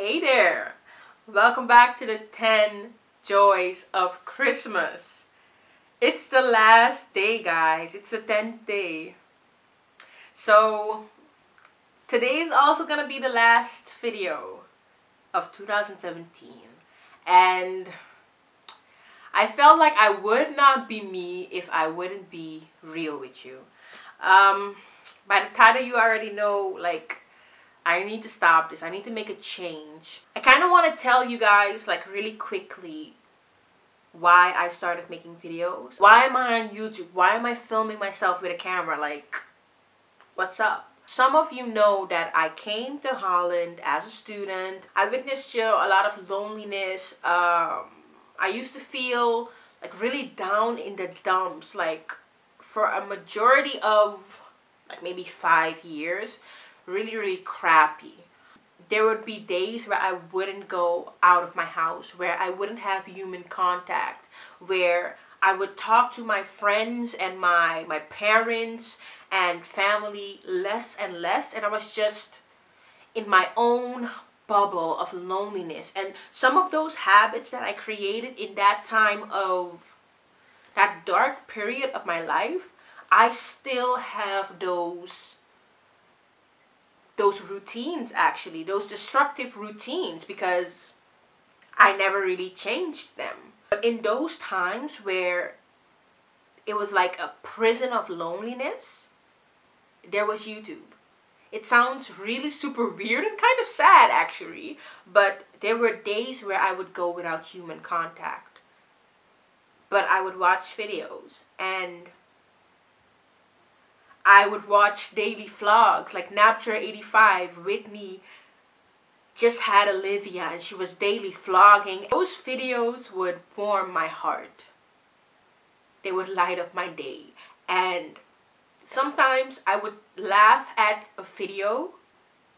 Hey there! Welcome back to the 10 Joys of Christmas. It's the last day, guys. It's the 10th day. So, today is also gonna be the last video of 2017. And I felt like I would not be me if I wouldn't be real with you. By the title, you already know, like, I need to stop this. I need to make a change. I kind of want to tell you guys, like, really quickly why I started making videos. Why am I on YouTube? Why am I filming myself with a camera? Like, what's up? Some of you know that I came to Holland as a student. I witnessed a lot of loneliness. I used to feel like really down in the dumps, like for a majority of like maybe 5 years. Really crappy. There would be days where I wouldn't go out of my house, where I wouldn't have human contact, where I would talk to my friends and my parents and family less and less, and I was just in my own bubble of loneliness. And some of those habits that I created in that time of that dark period of my life, I still have those routines, actually, those destructive routines, because I never really changed them. But in those times where it was like a prison of loneliness, there was YouTube. It sounds really super weird and kind of sad, actually, but there were days where I would go without human contact, but I would watch videos, and I would watch daily vlogs like Napture85. Whitney just had Olivia and she was daily vlogging. Those videos would warm my heart. They would light up my day. And sometimes I would laugh at a video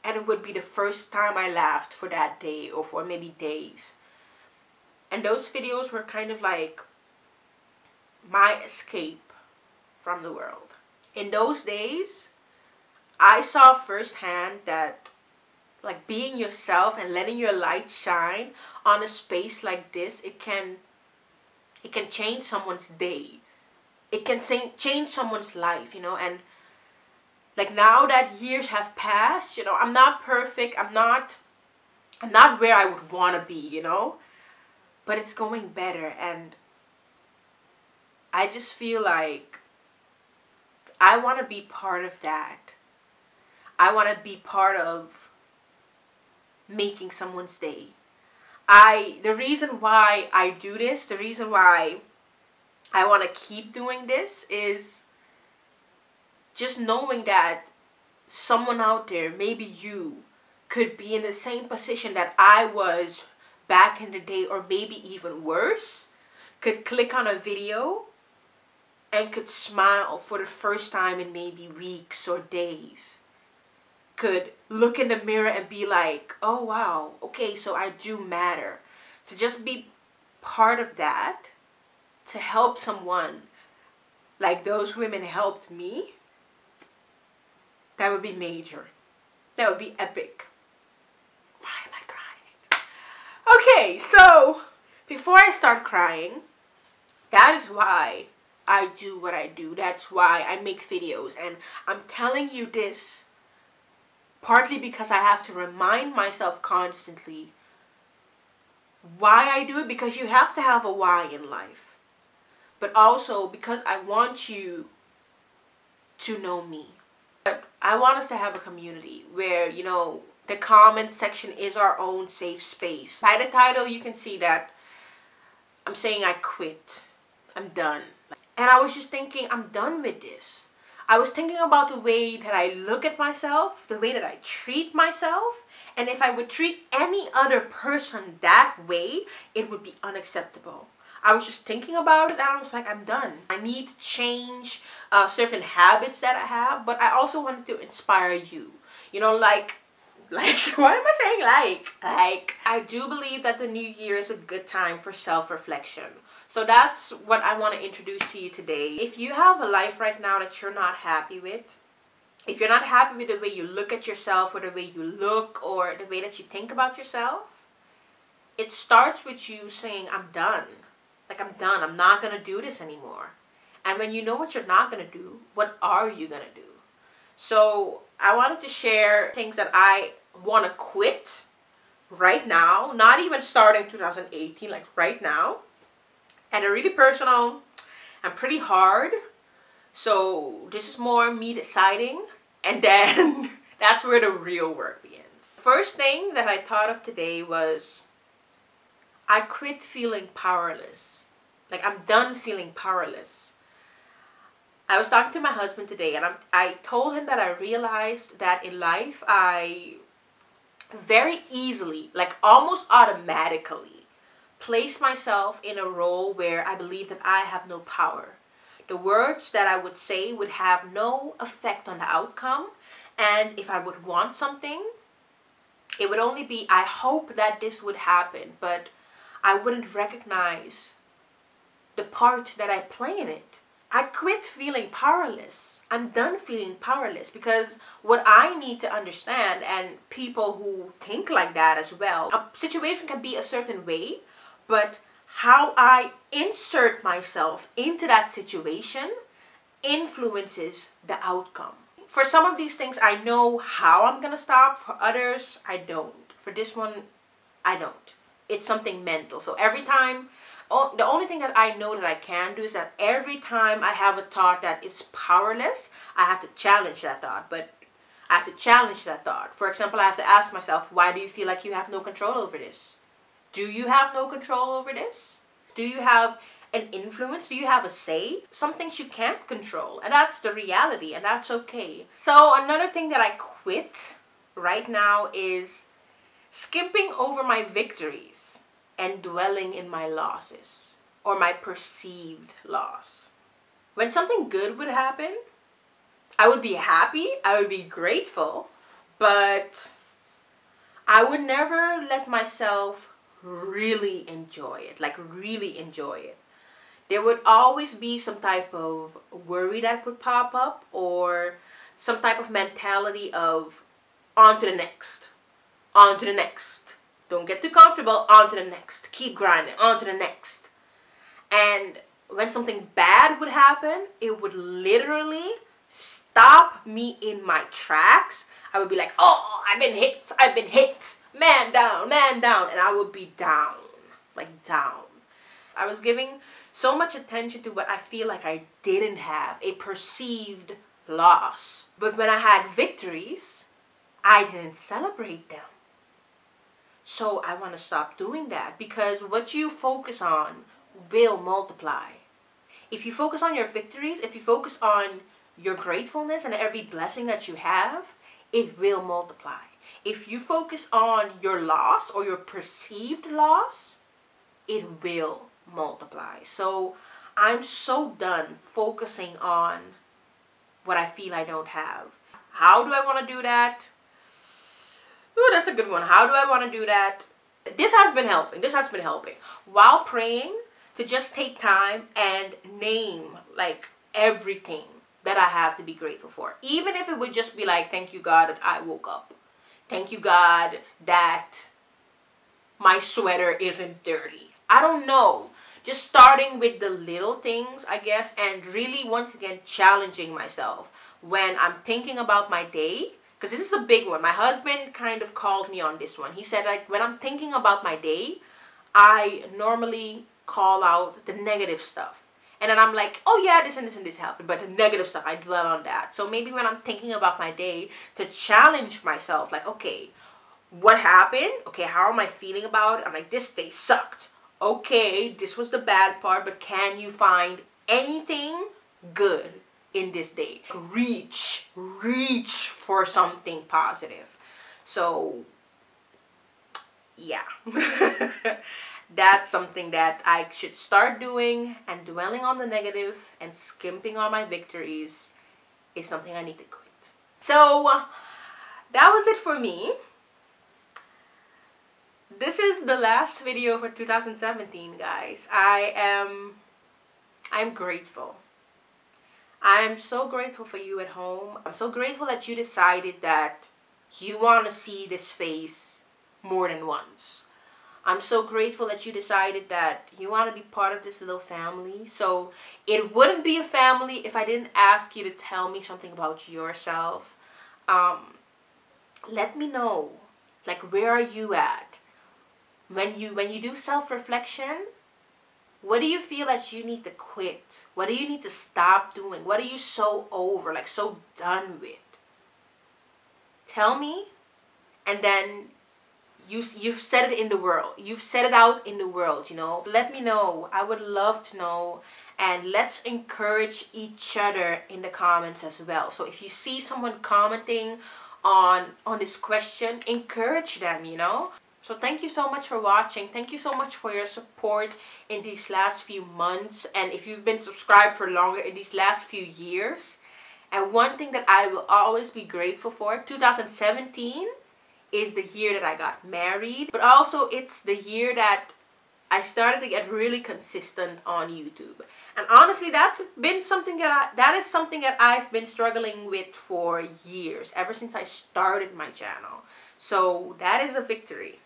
and it would be the first time I laughed for that day or for maybe days. And those videos were kind of like my escape from the world. In those days, I saw firsthand that like being yourself and letting your light shine on a space like this, it can change someone's day. It can change someone's life, you know. And like now that years have passed, you know, I'm not perfect. I'm not where I would want to be, you know. But it's going better, and I just feel like I want to be part of that. I want to be part of making someone's day. The reason why I do this, the reason why I want to keep doing this is just knowing that someone out there, maybe you, could be in the same position that I was back in the day, or maybe even worse, could click on a video and could smile for the first time in maybe weeks or days. Could look in the mirror and be like, oh wow, okay, so I do matter. To just be part of that, to help someone like those women helped me, that would be major. That would be epic. Why am I crying? Okay, so before I start crying, that is why I do what I do. That's why I make videos. And I'm telling you this partly because I have to remind myself constantly why I do it, because you have to have a why in life. But also because I want you to know me. But I want us to have a community where, you know, the comment section is our own safe space. By the title, you can see that I'm saying I quit. I'm done. And I was just thinking, I'm done with this. I was thinking about the way that I look at myself, the way that I treat myself. And if I would treat any other person that way, it would be unacceptable. I was just thinking about it and I was like, I'm done. I need to change certain habits that I have. But I also wanted to inspire you. You know, like, why am I saying like? I do believe that the new year is a good time for self-reflection. So that's what I want to introduce to you today. If you have a life right now that you're not happy with, If you're not happy with the way you look at yourself, or the way you look, or the way that you think about yourself, it starts with you saying, I'm done. Like, I'm done. I'm not going to do this anymore. And when you know what you're not going to do, what are you going to do? So I wanted to share things that I want to quit right now. Not even starting 2018, like right now. And they're really personal and pretty hard. So this is more me deciding. And then that's where the real work begins. First thing that I thought of today was I quit feeling powerless. Like, I'm done feeling powerless. I was talking to my husband today, and I told him that I realized that in life I very easily, like almost automatically, place myself in a role where I believe that I have no power. The words that I would say would have no effect on the outcome. And if I would want something, it would only be, I hope that this would happen, but I wouldn't recognize the part that I play in it. I quit feeling powerless. I'm done feeling powerless, because what I need to understand, and people who think like that as well, a situation can be a certain way, but how I insert myself into that situation influences the outcome. For some of these things, I know how I'm gonna stop. For others, I don't. For this one, I don't. It's something mental. So every time, the only thing that I know that I can do is that every time I have a thought that is powerless, I have to challenge that thought. But I have to challenge that thought. For example, I have to ask myself, why do you feel like you have no control over this? Do you have no control over this? Do you have an influence? Do you have a say? Some things you can't control, and that's the reality, and that's okay. So another thing that I quit right now is skipping over my victories and dwelling in my losses, or my perceived loss. When something good would happen, I would be happy, I would be grateful, but I would never let myself really enjoy it, like really enjoy it. There would always be some type of worry that would pop up, or some type of mentality of on to the next, on to the next. Don't get too comfortable, on to the next. Keep grinding, on to the next. And when something bad would happen, it would literally stop me in my tracks. I would be like, oh, I've been hit, man down, and I would be down, like down. I was giving so much attention to what I feel like I didn't have, a perceived loss. But when I had victories, I didn't celebrate them. So I want to stop doing that, because what you focus on will multiply. If you focus on your victories, if you focus on your gratefulness and every blessing that you have, it will multiply. If you focus on your loss or your perceived loss, it will multiply. So I'm so done focusing on what I feel I don't have. How do I want to do that? Ooh, that's a good one. How do I want to do that? This has been helping. This has been helping. While praying, to just take time and name like everything that I have to be grateful for. Even if it would just be like, thank you God that I woke up. Thank you God that my sweater isn't dirty. I don't know. Just starting with the little things, I guess, and really once again challenging myself when I'm thinking about my day. Because this is a big one. My husband kind of called me on this one. He said, like, when I'm thinking about my day, I normally call out the negative stuff. And then I'm like, oh yeah, this and this and this happened. But the negative stuff, I dwell on that. So maybe when I'm thinking about my day, to challenge myself, like, okay, what happened? Okay, how am I feeling about it? I'm like, this day sucked. Okay, this was the bad part, but can you find anything good in this day? Reach for something positive. So yeah. That's something that I should start doing, and dwelling on the negative and skimping on my victories is something I need to quit. So that was it for me. This is the last video for 2017, guys. I'm grateful. I'm so grateful for you at home. I'm so grateful that you decided that you want to see this face more than once. I'm so grateful that you decided that you want to be part of this little family. So it wouldn't be a family if I didn't ask you to tell me something about yourself. Let me know, like, where are you at? When you do self-reflection, what do you feel that you need to quit? What do you need to stop doing? What are you so over, like so done with? Tell me, and then you've said it in the world. You've said it out in the world, you know. Let me know. I would love to know. And let's encourage each other in the comments as well. So if you see someone commenting on this question, encourage them, you know. So thank you so much for watching. Thank you so much for your support in these last few months. And if you've been subscribed for longer, in these last few years. And one thing that I will always be grateful for, 2017 is the year that I got married. But also it's the year that I started to get really consistent on YouTube. And honestly, that's been something that is something that I've been struggling with for years, ever since I started my channel. So that is a victory.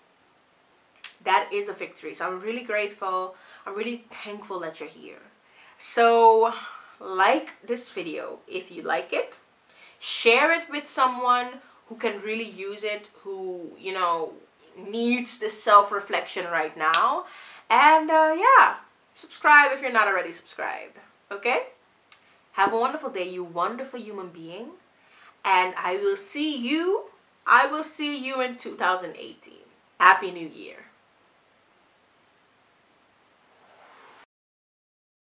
That is a victory. So I'm really grateful. I'm really thankful that you're here. So like this video if you like it. Share it with someone who can really use it, who, you know, needs this self-reflection right now. And yeah, subscribe if you're not already subscribed. Okay? Have a wonderful day, you wonderful human being. And I will see you in 2018. Happy New Year.